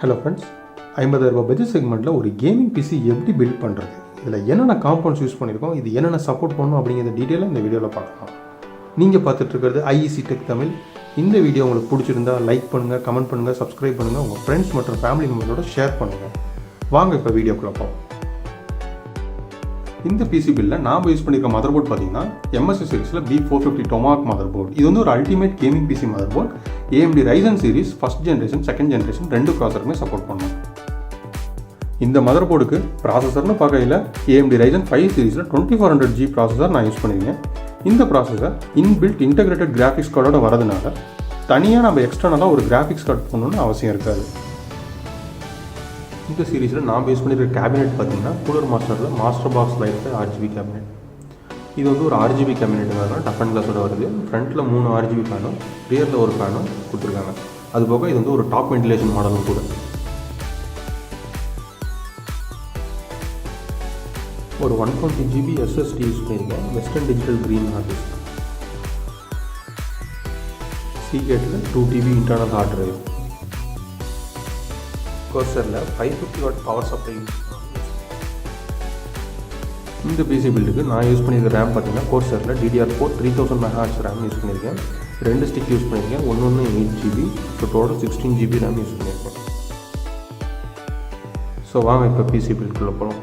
Hello friends, 50,000 budget செக்மெண்ட்டில் ஒரு gaming PC எப்படி பில்ட் பண்ணுறது, இதில் என்னென்ன காம்பவுண்ட்ஸ் யூஸ் பண்ணியிருக்கோம், இது என்னென்ன சப்போர்ட் பண்ணணும் அப்படிங்கிறத டீட்டெயிலாக இந்த வீடியோவில் பார்க்கலாம். நீங்கள் பார்த்துட்ருக்கிறது IECTECH தமிழ். இந்த வீடியோ உங்களுக்கு பிடிச்சிருந்தா லைக் பண்ணுங்கள், கமெண்ட் பண்ணுங்கள், சப்ஸ்கிரைப் பண்ணுங்கள், உங்கள் ஃப்ரெண்ட்ஸ் மற்றும் ஃபேமிலி மெம்பரோட ஷேர் பண்ணுங்கள். வாங்க இப்போ வீடியோக்குள்ள போவோம். இந்த பிசி பில்லில் நாம் யூஸ் பண்ணியிருக்க மதர்போர்ட் பார்த்தீங்கன்னா MSI சீரிஸில் B450 TOMAHAWK மதர்போர்ட். இது வந்து ஒரு ultimate gaming PC motherboard. AMD Ryzen series first generation, second generation ரெண்டு ப்ராசஸருமே சப்போர்ட் பண்ணும். இந்த மதர்போர்டுக்கு ப்ராசஸர்னு பார்க்கையில் AMD Ryzen 5 சீரிஸில் 2400G ப்ராசஸர் நான் யூஸ் பண்ணியிருக்கேன். இந்த ப்ராசஸர் இன்பில்ட் இன்டெகிரேட்டட் கிராஃபிக்ஸ் கார்டோட வரதுனால தனியாக நம்ம எக்ஸ்டர்னலாக ஒரு கிராஃபிக்ஸ் கார்டு போடணுன்னு அவசியம் இருக்காது. இந்த சீரீஸில் நான் யூஸ் பண்ணியிருக்க கேபினெட் பார்த்தீங்கன்னா கூலர் மாஸ்டரில் Masterbox LITE RGB கேபினெட். இது வந்து ஒரு RGB கேபினெட்டுங்கிறதுனால டஃப் அண்ட் கிளாஸோட வருது. ஃப்ரண்ட்டில் 3 RGB ஃபேனும் ரியரில் ஒரு ஃபேனும் கொடுத்துருக்காங்க. அதுபோக இது வந்து ஒரு டாப் வென்டிலேஷன் மாடலும் கூட. ஒரு 120GB SSD யூஸ் பண்ணியிருக்கேன். Western Digital green hard disk. Seagateல 2TB இன்டர்னல் ஹார்ட் டிரைவ். Corsairல 550 வாட் பவர் சப்ளை. இந்த பிசி பில்டுக்கு நான் யூஸ் பண்ணியிருக்க ரேம் பார்த்தீங்கன்னா Corsairல DDR4 3000 MHz ரேம் யூஸ் பண்ணியிருக்கேன். 2 ஸ்டிக் யூஸ் பண்ணியிருக்கேன். ஒன்று 8GB, so total 16GB RAM use பண்ணியிருக்கேன். ஸோ வாங்க இப்போ பிசி பில்டுக்குள்ளே போகலாம்.